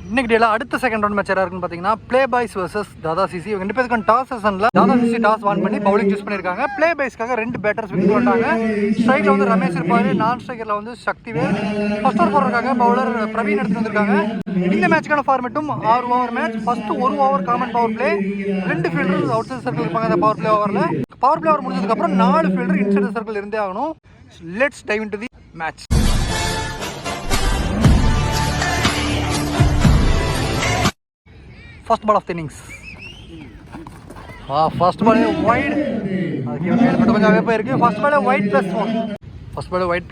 இன்னைக்கு டேல அடுத்த செகண்ட் ரவுண்ட் மேட்ச் யாரா இருக்குன்னு பார்த்தீங்கன்னா ப்ளே பாய்ஸ் வர்சஸ் தாதா சிசி. இவங்க 2 பேருக்கும் டாஸ் செஷனில் தாதா சிசி டாஸ் வான் பண்ணி பவுலிங் சூஸ் பண்ணியிருக்காங்க. ப்ளே பாய்ஸ்க்காக 2 பேட்டர்ஸ் விக்கெட் போட்டாங்க. ஸ்ட்ரைக்கில் வந்து ரமேஷ் இருப்பாரு, நான் ஸ்ட்ரைக்கரில் வந்து சக்திவேல். ஃபர்ஸ்ட் ஓவர் போடுறதுக்காக பவுலர் பிரவீன் எடுத்துட்டு வந்திருக்காங்க. இந்த மேட்ச்க்கான ஃபார்மேட்டும் 6 over match. First 1 over common power play, 2 fielder outside circle இருப்பாங்க. அந்த பவர் பிளே ஓவர் முடிஞ்சதுக்கப்புறம் 4 ஃபீல்டர் இன்சைட் சர்க்கிள் இருந்தே ஆகணும். Let's dive into the match. First ball of the innings. First ball wide. அதுக்கு மேல கொஞ்சம் போயிருக்கு. First ball wide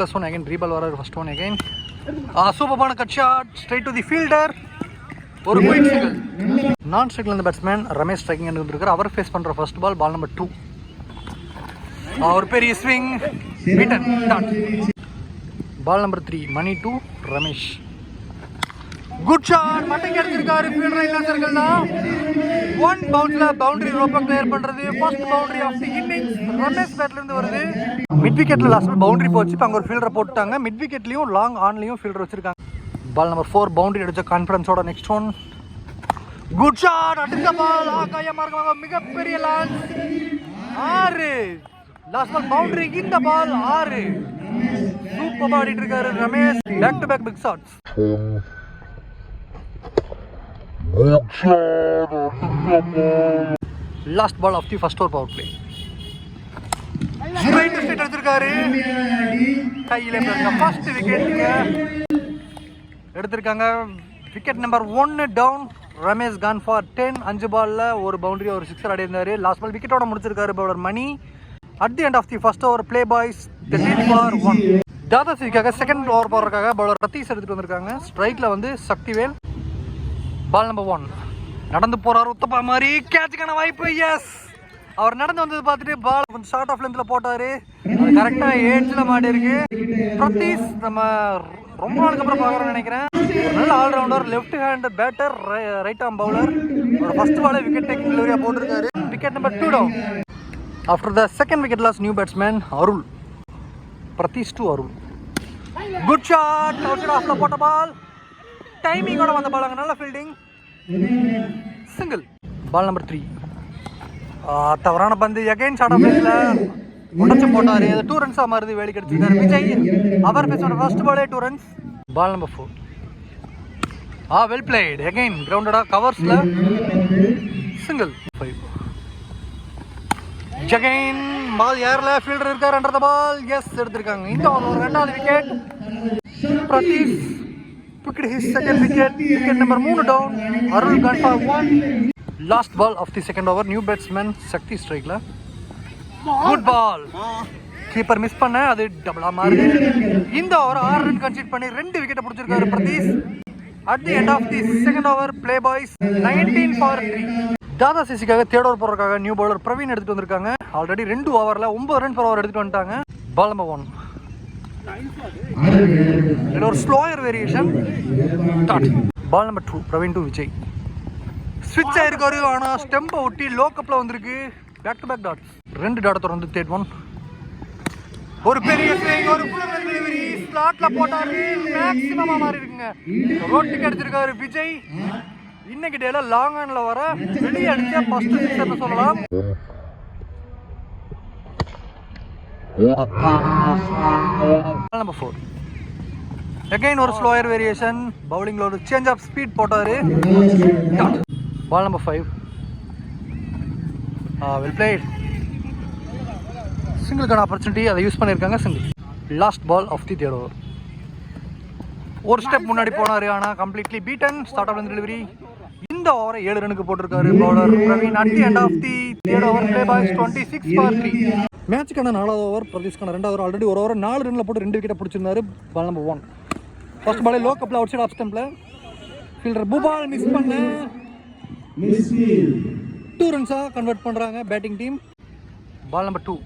+1. Again reball வர ஃபர்ஸ்ட் ஒன் அகைன். சூப்பரான cut shot straight to the fielder. ஒரு குயிக் சிங்கிள். நான் ஸ்ட்ரைக்ல இருந்த பேட்ஸ்மேன் ரமேஷ் ஸ்ட்ரைக்கிங் இருந்திருக்கார். அவர் ஃபேஸ் பண்ற ஃபர்ஸ்ட் பால் நம்பர் 2. ஒரு பெரிய swing beaten dot. Ball number 3 Mani to Ramesh. Good shot மட்டைக்கு அடிச்சிருக்காரு. ஃபீல்டர் இல்ல சர்க்கிள்னா 1 பவுன்ஸ்ல பவுண்டரி ரோப்ப கிளியர் பண்றது. First boundary of the innings Ramesh பேட்ல இருந்து வருது. மிட் விக்கெட்ல லாஸ்ட் பவுண்டரி போச்சு. அங்க ஒரு ஃபீல்டர் போட்டுட்டாங்க. மிட் விக்கெட்லயும் லாங் ஆன்லயும் ஃபீல்டர் வச்சிருக்காங்க. பால் நம்பர் 4 பவுண்டரி அடிச்ச கான்ஃபிடன்ஸோட நெக்ஸ்ட் ஒன். குட் ஷாட் அடிச்ச பால் ஆகாய மார்க்கமாக மிகப்பெரிய லான்ச். 6 last ball boundary. இந்த பால் 6 சூப்பர் ஆடிட்டு இருக்காரு Ramesh. Back to back big shots. Last ball of the first over power play. Straight எடுத்திருக்காரு. கையில ஃபர்ஸ்ட் விக்கெட் எடுத்திருக்காங்க. Wicket number 1 down. Ramesh gone for 10. 5 பால்ல ஒரு பவுண்டரி ஒரு சிக்ஸர் ஆடி இருந்தாரு. லாஸ்ட் பால் விக்கெட்டோட முடிச்சிருக்காரு bowler Mani. At the end of the first over Play Boys 13-1. Dada சிசிக்காக செகண்ட் ஓவர் போடுறதுக்காக பவுலர் சதீஷ் எடுத்துட்டு வந்திருக்காங்க. ஸ்ட்ரைக்ல வந்து சக்திவேல். பால் நம்பர் 1 நடந்து போறாரு உத்தப்பா மாதிரி. கேட்சுக்கான வாய்ப்பு. எஸ், அவர் நடந்து வந்தது பார்த்துட்டு பால் கொஞ்சம் ஷார்ட் ஆஃப் லென்த்ல போட்டாரு. கரெக்டா ஏட்ஜ்ல மாட்டி இருக்கு. பிரதீஷ் நம்ம ரொம்ப நாளுக்கு அப்புறம் பார்க்கறேன்னு நினைக்கிறேன். நல்ல all rounder, left hand batter, right arm bowler. ஒரு ஃபர்ஸ்ட் பாலே விக்கெட் டேக்கிங் டெலிவரியா போட்டிருக்காரு. Wicket number 2 down. After the second wicket loss new batsman Arul. Pratheesh to Arul. Good shot outside ஆஃப்ல போட்ட பால். டைமிங்கோட வந்த பால். அங்கே நல்ல ஃபீல்டிங். சிங்கிள். பால் நம்பர் 3 தவறான பந்து. அகைன் ஷார்ட் ஆஃப் லென்த்ல உடைச்சு போட்டாரு. 2 ரன்ஸா மாறுது. வேலி கடிச்சிருக்காரு விஜய். அவர் பேஸ் பண்ண ஃபர்ஸ்ட் பாலே 2 runs. Ball number 4 well played. Again கிரவுண்டடா கவர்ஸ்ல சிங்கிள். 5. அகைன் பால் ஏர்ல ஃபீல்டர் இருக்காரு அண்டர் த பால். எஸ், எடுத்திருக்காங்க. இந்த ஒரு 2வது wicket. Pratheesh picked his second wicket. Wicket number 3 down. Arul gone for 1. Last ball of the second over. New batsman Shakti strike la. Good ball. Keeper miss பண்ண அது டபுளா மாறுது. இந்த over 6 run concede பண்ணி 2 wicket பிடிச்சிருக்காரு Pradeesh. At the end of the second over play boys 19-3. தாதா சிசிக்காக third over போறதுக்காக new bowler Praveen எடுத்துட்டு வந்திருக்காங்க. ஆல்ரெடி 2 ஓவர்ல 9 ரன் per over எடுத்துட்டு வந்துட்டாங்க. பால் நம்பர் 1. இதுல ஒரு slower variation. Ball number 2 Praveen to Vijay. ஸ்விட்ச் ஆயிருக்காரு. ஆனா ஸ்டெம்பை ஒட்டி லோ கப்ல வந்திருக்கு. Back to back dots. 2 dot தொடர்ந்து தேர்ட் ஒன். ஒரு பெரிய ஸ்விங், ஒரு ஃபுல் டெலிவரி ஸ்லாட்ல போட்டாரு. மேக்ஸிமமா மாறி இருக்குங்க. ரோட்டுக்கு அடிச்சிருக்காரு விஜய். இன்னைக்கு டேல லாங் ஆன்ல வர வெளியே அடிச்ச ஃபர்ஸ்ட் சிக்ஸர்னு சொல்லலாம். நம்பர் 4 அகைன் ஒரு ஸ்லோயர் வேரியேஷன். பவுலிங்ல ஒரு சேஞ்ச் ஆஃப் ஸ்பீட் போட்டாரு. Ball number 5 well played. சிங்கிள்கான ஆப்பர்ச்சுனிட்டி அதை யூஸ் பண்ணியிருக்காங்க. Single. Last ball of the third over. ஒரு ஸ்டெப் முன்னாடி போனாரு. ஆனா completely beaten. Start of delivery. இந்த ஓவரை 7 ரனுக்கு போட்டிருக்காரு bowler Praveen. At the end of the third over Play Boys 26-3. மேட்சுக்கான 4வது ஓவர். பிரதீஷ்கான 2வது ஓவர். ஆல்ரெடி ஒரு ஓவர் 4 ரன்ல போட்டு 2 விக்கெட் பிடிச்சிருந்தாரு. பால் நம்பர் 1 ஃபர்ஸ்ட் பாலே லோ கப்ல அவுட் சைட் ஆஃப் ஸ்டம்ப்ல ஃபீல்டர் பூபால் மிஸ் பண்ண 2 ரன்ஸா கன்வெர்ட் பண்றாங்க batting team. Ball number 2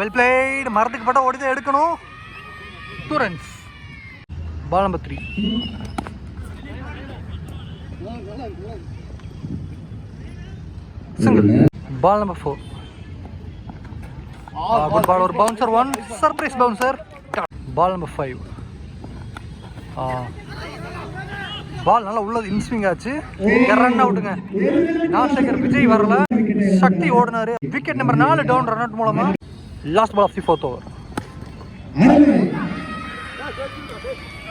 well played. மரத்துக்கு பட்ட ஓடிதான் எடுக்கணும். 2 runs. Ball number 3 single. Ball number 4 good ball. ஒரு bouncer, one surprise bouncer. Ball number 5. பால் நல்லா உள்ளது இன்ஸ்விங் ஆச்சு, ரன் அவுட்டுங்க. நான் ஸ்ட்ரைக்கர் விஜய் வரல, சக்தி ஓடினாரு. Wicket number 4 down run out மூலமா. Last ball of the 4th over.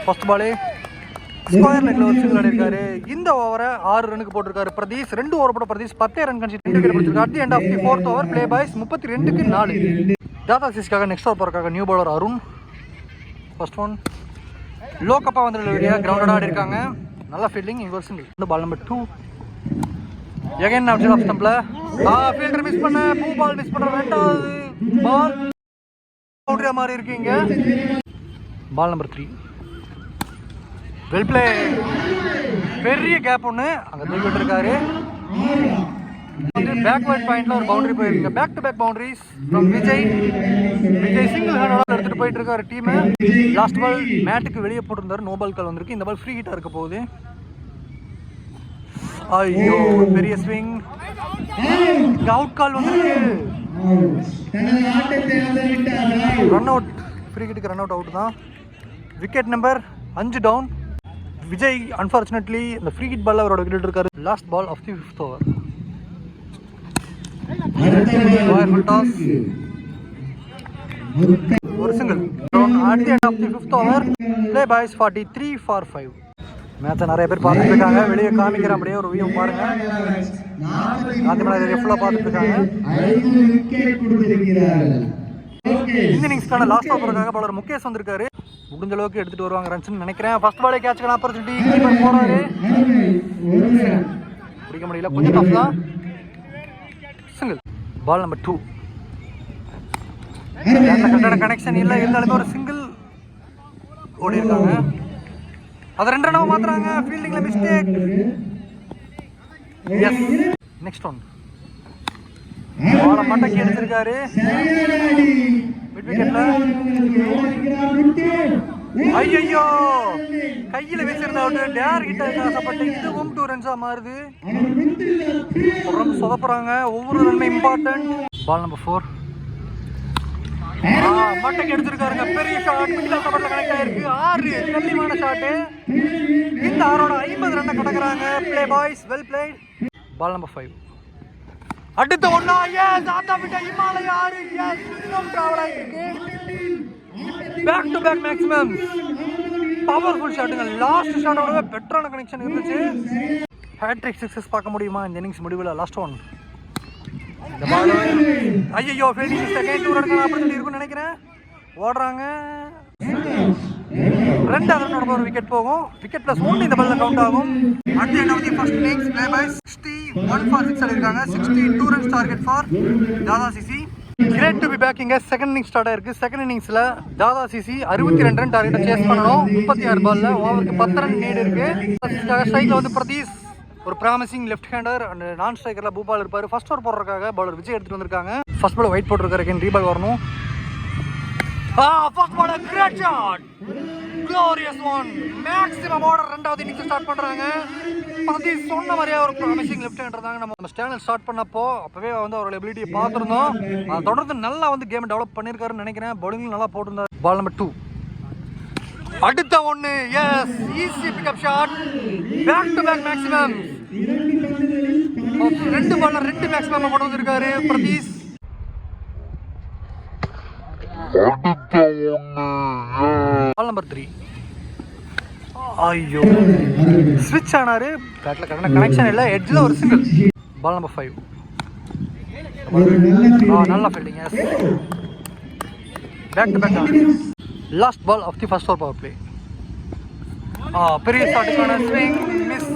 First பாலே ஸ்கொயர் லெக்ல ஒரு சிங்கிள் அடிக்காரு. இந்த ஓவரை 6 ரனுக்கு போட்டிருக்காரு பிரதீஷ். 2 ஓவர் போட்ட பிரதீஷ் 10 ரன் கன்சிடர் விக்கெட் பிடிச்சிருக்காரு. At the end of the 4th over Play Boys 32க்கு 4. தாதாசிஸ்க்காக நெக்ஸ்ட் ஓவர் போறதுக்காக new bowler Arun. First one low கப்பா வந்து கிரவுண்டடா ஆடி இருக்காங்க. நல்ல ஃபீல்டிங். இங்க ஒரு சிங்கிள். இந்த ball number 2 again out of ஸ்டம்ப்ல ஃபீல்டர் மிஸ் பண்ண, பூ பால் மிஸ் பண்ற. ரெண்டாவது பால் பவுண்டரியா மாதிரி இருக்கீங்க. Ball number 3 well play. பெரிய கேப் ஒன்று அங்கே தூக்கி விட்டுருக்காரு. பேக்வர்ட் பாயிண்ட்ல ஒரு பவுண்டரி போயிருக்குங்க. Back to back boundaries from Vijay. Vijay single ஹேண்டோட எடுத்துட்டு போயிட்டு இருக்காரு டீம். லாஸ்ட் பால் மேட்டுக்கு வெளியே போட்டிருந்தாரு. நோ பால் கால் வந்திருக்கு. இந்த பால் ஃப்ரீ ஹிட்டா இருக்க போகுது. ஐயோ பெரிய ஸ்விங். அவுட் கால் வந்திருக்கு. Run out. ஃப்ரீ ஹிட்டுக்கு ரன் அவுட் அவுட் தான். Wicket number 5 down. Vijay unfortunately இந்த ஃப்ரீ ஹிட் பால்ல அவரோட விக்கெட் இருக்காரு. Last ball of the 5th over. ஒரு single. At the end of the 5th over Play Boys 43 for 5. மேட்சை நிறைய பேர் பார்த்துட்டு இருக்காங்க. வெளியே காமிக்கிற அப்படியே ஒரு வியூ பாருங்க. ஃபுல்லாக பார்த்துட்டு இருக்காங்க. இந்த இன்னிங்ஸ்க்கான லாஸ்ட் ஓவருக்காக பவுலர் முகேஷ் வந்திருக்காரு. முடிஞ்ச அளவுக்கு எடுத்துட்டு வருவாங்க ரன்ஸ்னு நினைக்கிறேன். ஃபர்ஸ்ட் பாலே கேட்ச்க்கான ஆப்பர்ச்சுனிட்டி. கீப்பர் போறாரு, பிடிக்க முடியல. கொஞ்சம் டஃப் தான். சிங்கிள். பால் நம்பர் 2 கரெக்டான கனெக்ஷன் இல்லை, இருந்தாலுமே ஒரு சிங்கிள் ஓடி இருக்காங்க. அதை 2 ரன்னாக மாத்துறாங்க. ஃபீல்டிங்ல மிஸ்டேக். எஸ். நெக்ஸ்ட் ஒன் பாலை மட்டக்கி எடுத்திருக்காரு. மிட் விக்கெட்ல. ஐயோ கையில வச்சிருந்த அவுட். டேர் கிட்ட ஆசைப்பட்டு இதுவும் 2 ரன்ஸா மாறுது. சொதப்புறாங்க. ஒவ்வொரு ரன்னும் இம்பார்ட்டன்ட். பால் நம்பர் 4 மட்டக்கு எடுத்திருக்காருங்க. பெரிய ஷாட். மிடில் ஆஃப் கனெக்ட் ஆயிருக்கு. 6 கல்லிமான ஷாட். இந்த 6ஓட 50 ரன்னை கடக்குறாங்க. Play Boys well played. Ball number 5 அடுத்த ஒண்ணா. எஸ் ஆத்தா விட்ட இமாலயா 6. எஸ் இன்னும் டிராவல் ஆயிருக்கு. Back to back maximum powerful ஷாட்டுங்க. லாஸ்ட் ஷாட்டோட பெட்டரான கனெக்ஷன் இருந்துச்சு. ஹேட்ரிக் சக்சஸ் பார்க்க முடியுமா இந்த இன்னிங்ஸ் முடிவில்? Last one. இந்த பால் ஐயோ ஃபீல்டிங் செகண்ட் 2 ரன் ஆப்பர்ச்சுனிட்டி இருக்குன்னு நினைக்கிறேன். ஓடுறாங்க. 2வது ரன்னோட ஒரு விக்கெட் போகும். விக்கெட் பிளஸ் 1 இந்த பால்ல கவுண்ட் ஆகும். At the end of the first innings play by 61 for 6 அடிக்காங்க. 62 runs target for Dada CC. Great to be back. இங்க செகண்ட் இன்னிங்ஸ் ஸ்டார்ட் ஆயிருக்கு. செகண்ட் இன்னிங்ஸ்ல தாதா சிசி 62 ரன் டார்கெட்டை சேஸ் பண்ணணும். 36 பால்ல ஓவருக்கு 10 ரன் நீட் இருக்கு. ஸ்ட்ரைக்ல வந்து பிரதீஷ் ஒரு ப்ராமிசிங் லெஃப்ட் ஹேண்டர் அண்ட் நான் ஸ்ட்ரைக்கர்ல பூபால் இருப்பாரு. ஃபர்ஸ்ட் ஓவர் போடுறதுக்காக பவுலர் விஜய் எடுத்துட்டு வந்திருக்காங்க. ஃபர்ஸ்ட் பால் ஒயிட் போட்டிருக்காரு. ரீபால் வரணும். First ball great shot. glorious one. Maximum order. 2வது இன்னிங்ஸ் ஸ்டார்ட் பண்றாங்க. பிரதீஷ் சொன்ன மாதிரியே ஒரு ப்ராமிசிங் லெஃப்ட் ஹேண்டர் தாங்க. நம்ம ஸ்டேனல் ஸ்டார்ட் பண்ணப்போ அப்பவே வந்து அவரோட எபிலிட்டியை பார்த்துருந்தோம். அதை தொடர்ந்து நல்லா வந்து கேம் டெவலப் பண்ணியிருக்காருன்னு நினைக்கிறேன். பவுலிங் நல்லா போட்டிருந்தார். பால் நம்பர் 2 அடுத்த ஒன்று. Yes easy pickup shot. Back to back maximum. 2 பால்ல 2 மேக்ஸிமம் கொண்டு வந்திருக்காரு பிரதீஷ். பால் நம்பர் 3 ஐயோ ஸ்விட்ச் ஆனாரு. பேட்ல கரெக்டான கனெக்ஷன் இல்லை. எட்ஜ்ல ஒரு சிங்கிள். பால் நம்பர் 5 நல்ல ஃபீல்டிங். Yes back to back. Last ball of the first over power play. பெரிய ஷாட்டுக்கான ஸ்விங் மிஸ்.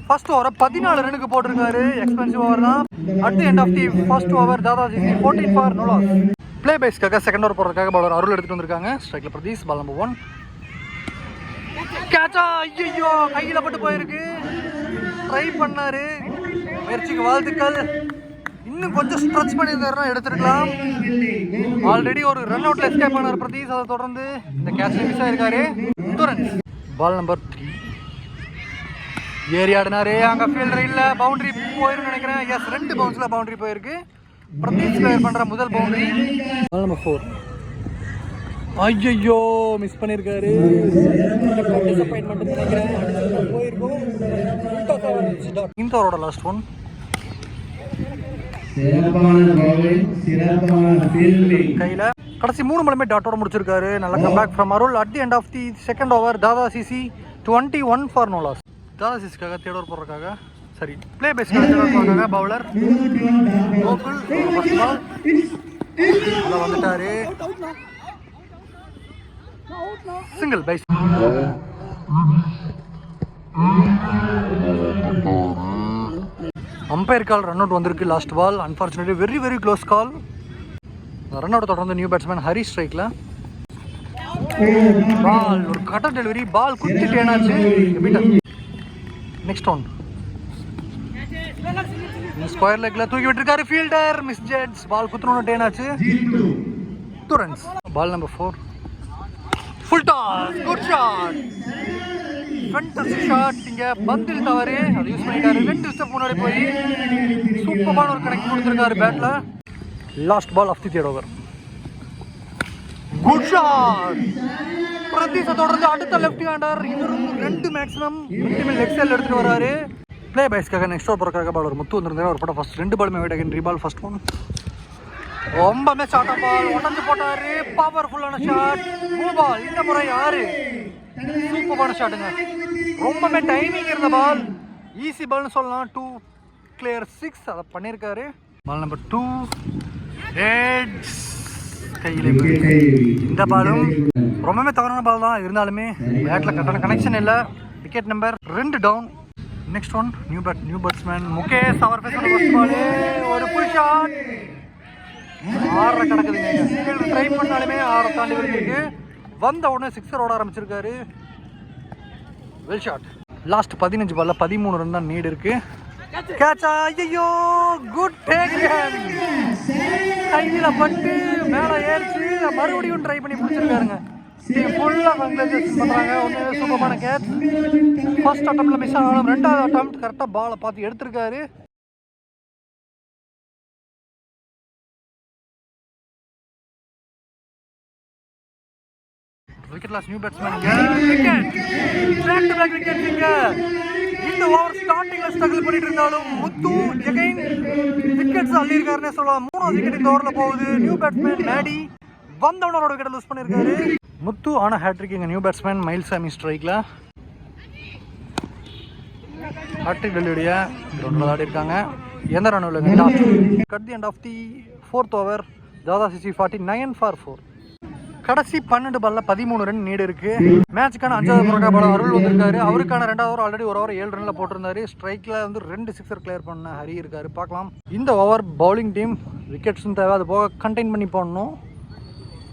ஃபர்ஸ்ட் ஓவரை 14 ரனுக்கு போட்டிருக்காரு. எக்ஸ்பென்சிவ் ஓவர் தான். At the end of the first over Dada CC 14 for no loss. Play பைஸ்க்காக second over போடுறதுக்காக bowler Arul எடுத்துட்டு வந்திருக்காங்க. ஸ்ட்ரைக்ல பிரதீஷ். பால் நம்பர் 1 கேட்சா. ஐயோ கையில பட்டு போயிருக்கு. ட்ரை பண்ணாரு. முயற்சிக்கு வாழ்த்துக்கள். இன்னும் கொஞ்சம் ஸ்ட்ரெச் பண்ணியிருந்தாருன்னா எடுத்துருக்கலாம். ஆல்ரெடி ஒரு ரன் அவுட்ல எஸ்கேப் பண்ணார் பிரதீஷ். அதை தொடர்ந்து இந்த கேட்ச் மிஸ் ஆயிருக்காரு. 2 runs. பால் நம்பர் 3 ஏறி ஆடினாரு. அங்க ஃபீல்டர் இல்ல. பவுண்டரி போயிருக்கு நினைக்கிறேன். எஸ் 2 பவுன்ஸ்ல பவுண்டரி போயிருக்கு. பிரதீஷ் பிளேயர் பண்ற முதல் பவுண்டரி. பால் நம்பர் 4 ஐயோ மிஸ் பண்ணியிருக்காரு. டிசப்பாயின்மெண்ட் நினைக்கிறேன். போயிருக்கோம். இந்த ஓவரோட லாஸ்ட் ஒன். கையில் கடைசி 3 பாலுமே டாட்டோட முடிச்சிருக்காரு. நல்ல comeback from Arul. At the end of the second over Dada CC 21 for no loss. Dada சிசிக்காக தேர்ட் ஓவர் போடுறதுக்காக சரி பிளே பேஸ்க்காக தேர்ட் ஓவர் போடுறாங்க. பவுலர் கோகுல் ஃபர்ஸ்ட் பால் நல்லா வந்துட்டாரு. Single bye. Umpire call run out வந்திருக்கு. Last ball unfortunately very very close call. Run out தொடர்ந்து new batsman Hari ஸ்ட்ரைக்ல. பால் ஒரு கட்டர் டெலிவரி. பால் குத்திட்டு என்னாச்சு. நெக்ஸ்ட் ஒன் ஸ்கொயர் லெக்ல தூக்கி விட்டுருக்காரு ஃபீல்டர். மிஸ் ஜெட்ஸ். பால் குத்துனோன்னு டேனாச்சு. 2 runs. Ball number 4. Full toss. Good shot. Fantastic shot. இங்க பந்தில் தவறு அதை யூஸ் பண்ணிட்டாரு. 2 ஸ்டெப் முன்னாடி போய் சூப்பரான ஒரு கனெக்ட் கொடுத்துருக்காரு பேட்ல. Last ball of the third over. Good shot. பிரதீஷை தொடர்ந்து அடுத்த லெஃப்ட் ஹேண்டர். இவரும் 2 மேக்ஸிமம் லெக் சைடில் எடுத்துட்டு வராரு. பிளே பைஸ்க்காக நெக்ஸ்ட் ஓவர் போறதுக்காக பால் முத்து வந்திருந்தாரு. ஒரு படம் ஃபர்ஸ்ட் 2 பாலுமே wide again reball. First one ரொம்பவே ஷார்ட் பால் உடஞ்சு போட்டாரு. பவர்ஃபுல்லான ஷாட். மூ பால். இந்த முறை 6 சூப்பரான ஷாட்டுங்க. ரொம்பவே டைமிங் இருந்த பால். ஈஸி பால்னு சொல்லலாம். 2 கிளியர் 6 அதை பண்ணியிருக்காரு. பால் நம்பர் 2 ஹெட்ஸ். கையில் இந்த பாலும் ரொம்பவே தவறான பால் தான். இருந்தாலுமே பேட்ல கரெக்டான கனெக்ஷன் இல்லை. Wicket number 2 down. Next one new batsman Mukesh. அவர் ஃபர்ஸ்ட் பால் ஒரு புல் ஷாட். 6 கிடக்குதுங்க. ட்ரை பண்ணாலுமே 6 தாண்டி விழுந்திருக்கு. வந்த உடனே 6 ஓட ஆரம்பிச்சிருக்காரு. Well shot. லாஸ்ட் 15 பால்ல 13 ரன் தான் நீடு இருக்கு. கேட்சா. ஐயோ குட் டேக். கையில பட்டு மேலே ஏறிச்சு. மறுபடியும் ட்ரை பண்ணி பிடிச்சிருக்காருங்க. ஃபுல்லாக கங்க்ராச்சுலேஷன் பண்ணுறாங்க. ஒன்று சூப்பரான கேட்ச். ஃபர்ஸ்ட் அட்டம்ப்ட்ல மிஸ் ஆனாலும் 2வது அட்டம்ப்ட் கரெக்டாக பாலை பார்த்து எடுத்திருக்காரு. Wicket loss new batsman. Wicket back to back wicket. இந்த ஓவர் ஸ்டார்டிங்ல ஸ்ட்ரகிள் பண்ணிட்டு இருந்தாலும் முத்து அகைன் விக்கெட்ஸ் அள்ளியிருக்காருன்னே சொல்லலாம். 3வது விக்கெட் இந்த ஓவரில் போகுது. நியூ பேட்ஸ்மேன் மேடி வந்தவனோட விக்கெட் லூஸ் பண்ணியிருக்காரு. முத்து ஆன ஹேட்ரிக். இங்கே நியூ பேட்ஸ்மேன் மயில்சாமி ஸ்ட்ரைக்ல ஹேட்ரிக் டெலிவரியா கிரவுண்டில் ஆடி இருக்காங்க. எந்த ரன் இல்லைங்க. At the end of the 4th over Dada CC 49 for 4. கடைசி 12 பால்ல 13 ரன் நீடு இருக்கு. மேட்சுக்கான 5வது ஓவருக்கான பால் அருள் வந்திருக்காரு. அவருக்கான 2வது ஓவர் ஆல்ரெடி ஒரு ஓவர் 7 ரன்ல போட்டிருந்தாரு. ஸ்ட்ரைக்ல வந்து 2 சிக்ஸர் கிளியர் பண்ண ஹரி இருக்காரு. பார்க்கலாம். இந்த ஓவர் பவுலிங் டீம் விக்கெட்ஸும் தேவை. அது போக கண்டெயின் பண்ணி போடணும்.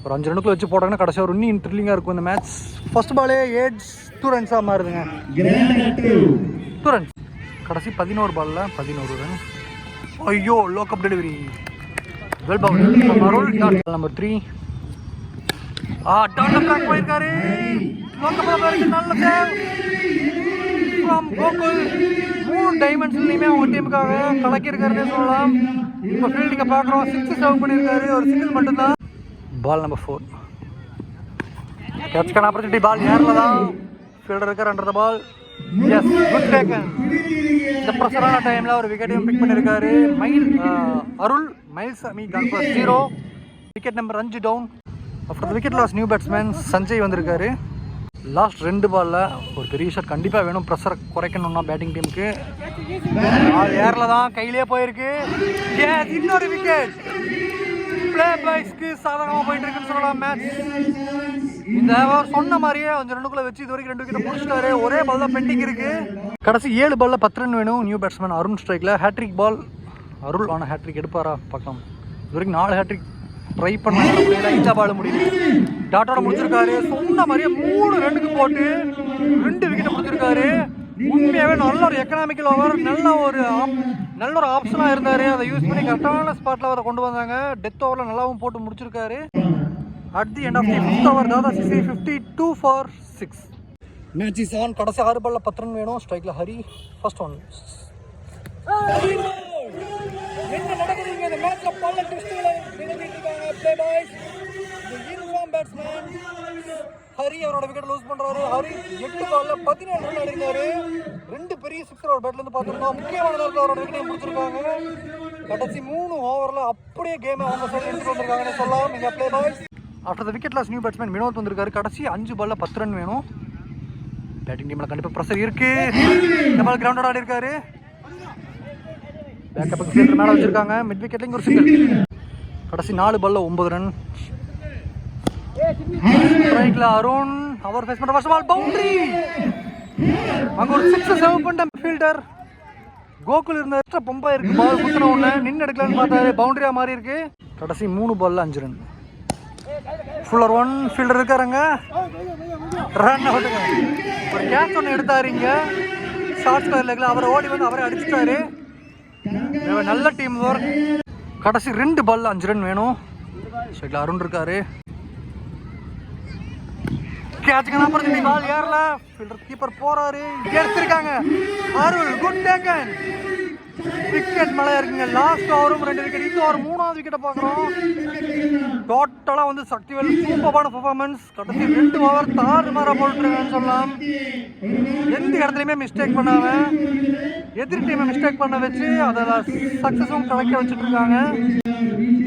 ஒரு 5 ரன்னுக்குள்ள வச்சு போட்டாங்கன்னா கடைசி ஒரு இன்னும் த்ரில்லிங்காக இருக்கும் இந்த மேட்ச். ஃபர்ஸ்ட் பாலே ஏட்ஸ் 2 ரன்ஸாக மாறுதுங்க. 2 ரன்ஸ். கடைசி 11 பால்ல 11 ரன். ஐயோ லோக்கப் டெலிவரி. வெல் பவுல் அருள். நம்பர் 3 டாட் பிளாக் போயிருக்காரு. நல்ல சேவ் ஃப்ரம் கோகுல். 3 டைமென்ஷன்லையுமே அவங்க டீமுக்காக கலக்கியிருக்காருன்னு சொல்லலாம். இப்போ ஃபீல்டிங்கை பார்க்குறோம். 6 சேவ் பண்ணியிருக்காரு. ஒரு சிங்கிள் மட்டும்தான். பால் நம்பர் 4. கேட்ச்க்கான ஆப்பர்ச்சுனிட்டி. பால் ஏரில் தான் ஃபீல்டர் இருக்கார். Under the ball. Yes good taken. இந்த ப்ரெஷரான டைமில் ஒரு விக்கெட்டையும் பிக் பண்ணியிருக்காரு. அருள் மயில்சாமி கால் for 0. Wicket number 5 down. After the wicket loss new batsman Sanjay வந்திருக்காரு. லாஸ்ட் 2 பால்ல ஒரு பெரிய ஷாட் கண்டிப்பாக வேணும். ப்ரெஷரை குறைக்கணும்னா பேட்டிங் டீமுக்கு. பால் ஏரில் தான் கையிலே போயிருக்கு. இன்னொரு விக்கெட். பிளே பாய்ஸ்க்கு சாதகமாக போயிட்டு இருக்குன்னு சொல்லலாம் மேட்ச். இந்த ஓவர் சொன்ன மாதிரியே 5 ரன்னுக்குள்ள வச்சு இது வரைக்கும் 2 விக்கெட் முடிச்சிட்டாரு. ஒரே பால் தான் பெண்டிங் இருக்கு. கடைசி 7 பால்ல 10 ரன் வேணும். நியூ பேட்ஸ்மேன் அருண் ஸ்ட்ரைக்ல. Hattrick ball. அருள் ஆன ஹேட்ரிக் எடுப்பாரா பார்க்கலாம். இது வரைக்கும் 4 ஹேட்ரிக் ட்ரை பண்ண முடியல. இந்த பால் முடியல. டாட்டோட முடிச்சிருக்காரு. சொன்ன மாதிரியே 3 ரன்னுக்கு போட்டு 2 விக்கெட் முடிச்சிருக்காரு. உண்மையாகவே நல்ல ஒரு எக்கனாமிக்கல் ஓவர். நல்ல ஒரு ஆப்ஷனாக இருந்தார். அதை யூஸ் பண்ணி கரெக்டான ஸ்பாட்டில் அவரை கொண்டு வந்தாங்க. டெத் ஓவரில் நல்லாவும் போட்டு முடிச்சிருக்காரு. At the end of the 5th over Dada CC 52 for 6. Match is on. கடைசி 6 பால்ல 10 ரன் வேணும். ஸ்ட்ரைக்ல ஹரி. First one. என்ன நடக்குதுங்க இந்த மேட்ச்ல? பல ட்விஸ்ட்களை நிகழ்த்திட்டு இருக்காங்க பிளே பாய்ஸ். இந்த யூனிஃபார்ம் பேட்ஸ்மேன் ஹரி அவரோட விக்கெட் லூஸ் பண்றாரு. ஹரி 8 பால்ல 17 ரன் அடிக்கிறாரு. 2 பெரிய சிக்ஸர் அவர் பேட்ல இருந்து பார்த்துருந்தோம். முக்கியமான அவரோட விக்கெட்டையும் பிடிச்சிருக்காங்க. கடைசி 3 ஓவர்ல அப்படியே கேம் அவங்க சைடு எடுத்துட்டு வந்திருக்காங்கன்னு சொல்லலாம். இங்க play boys after the wicket loss new batsman Vinod வந்திருக்காரு. கடைசி 5 பால்ல 10 ரன் வேணும். பேட்டிங் டீம்ல கண்டிப்பா ப்ரெஷர் இருக்கு. இந்த பால் கிரவுண்டோட ஆடி இருக்காரு. பேக்கப்புக்கு ஃபீல்டர் மேல வச்சிருக்காங்க. மிட் விக்கெட்ல இங்க ஒரு சிங்கிள். கடைசி 4 பால்ல 9 ரன். ஸ்ட்ரைக்ல அருண் அவர் ஃபேஸ் பண்ற ஃபர்ஸ்ட் பால் பவுண்டரி. அங்க ஒரு 6 சர்வ் பண்ண ஃபீல்டர் கோகுல் இருந்த எக்ஸ்ட்ரா பம்பா இருக்கு. பால் குத்துன உடனே நின்னு எடுக்கலாம்னு பார்த்தாரு. பவுண்டரியா மாறி இருக்கு. கடைசி 3 பால்ல 5 ரன். ஃபுல்லர் 1 ஃபீல்டர் இருக்காருங்க. ரன் அவுட்டுங்க. ஒரு கேட்ச் ஒன்று எடுத்தாருங்க. ஷார்ட் ஸ்கொயர் லெக்ல அவர் ஓடி வந்து அவரை அடிச்சிட்டாரு. நல்ல டீம் ஒர்க். கடைசி 2 பால்ல 5 ரன் வேணும். ஸ்ட்ரைக்ல அருண் இருக்காரு. கேட்ச்க்கு ஆப்பர்ச்சுனிட்டி. பால் ஏறல. ஃபீல்டர் கீப்பர் போறாரு. எடுத்திருக்காங்க. Arun good taken. விக்கெட் மேலே இருக்குங்க. லாஸ்ட் ஓவரும் 2 விக்கெட். இந்த ஓவர் 3வது விக்கெட்டை பார்க்குறோம். டோட்டலாக வந்து சக்திவேல் சூப்பரான பெர்ஃபார்மன்ஸ். கடைசி 2 ஓவர் தாறுமாறாக போட்டுருக்காங்கன்னு சொல்லலாம். எந்த இடத்துலையுமே மிஸ்டேக் பண்ணாம எதிரி டீமை மிஸ்டேக் பண்ண வச்சு அதில் சக்ஸஸும் கிடைக்க வச்சுட்டு இருக்காங்க.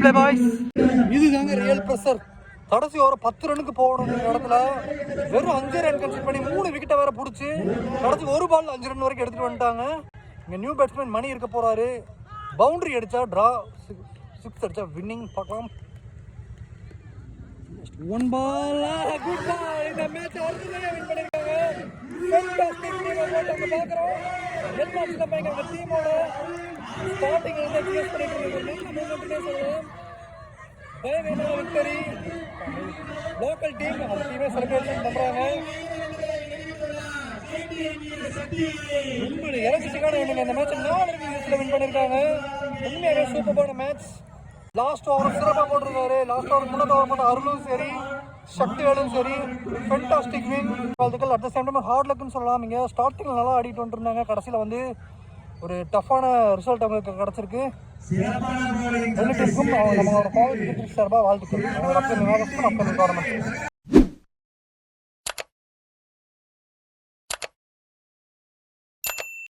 ப்ளே பாய்ஸ் இதுதாங்க ரியல் ப்ரெஷர். கடைசி ஓவர் 10 ரனுக்கு போகணும் இடத்துல வெறும் 5 ரன் கன்சிட் பண்ணி 3 விக்கெட்டை வேற பிடிச்சி கடைசி 1 பால் 5 ரன் வரைக்கும் எடுத்துட்டு வந்துட்டாங்க. இங்கே நியூ பேட்ஸ்மேன் மணி இருக்க போறாரு. பவுண்டரி அடிச்சா டிரா, 6 அடிச்சா வின்னிங் பார்க்கலாம். 1 பால் குட் பால். இந்த மேட்ச் அருமையா வின் பண்ணிருக்காங்க. ஃபேண்டாஸ்டிக் டீம் போட்டாங்க பார்க்குறோம். எல்லா சின்ன பையங்க அந்த டீமோட ஸ்டார்டிங்ல இருந்து எக்ஸ்பிரஸ் பண்ணிட்டு இருக்காங்க. நல்ல மூமெண்ட்னே சொல்லலாம். பயங்கரமான விக்டரி. லோக்கல் டீம் அந்த டீமே செலிப்ரேஷன் பண்றாங்க. உண்மையிலே இறங்கிச்சுக்கான வேணுங்க. இந்த மேட்ச் 4 விக்கெட்ல வின் பண்ணிருக்காங்க. உண்மையாகவே சூப்பரான மேட்ச். லாஸ்ட் ஓவர் சிறப்பாக போட்டிருக்காரு. லாஸ்ட் ஓவர் 3வது ஓவர் மட்டும் அருளும் சரி சக்திவேலும் சரி ஃபென்டாஸ்டிக் வின். வாழ்த்துக்கள். At the same time hard லக்குன்னு சொல்லலாம். இங்கே ஸ்டார்டிங்கில் நல்லா ஆடிட்டு வந்துருந்தாங்க. கடைசியில் வந்து ஒரு டஃப்பான ரிசல்ட் அவங்களுக்கு கிடச்சிருக்கு. ரெண்டு டீமுக்கும் நம்மளோட சார்பாக வாழ்த்துக்கள்.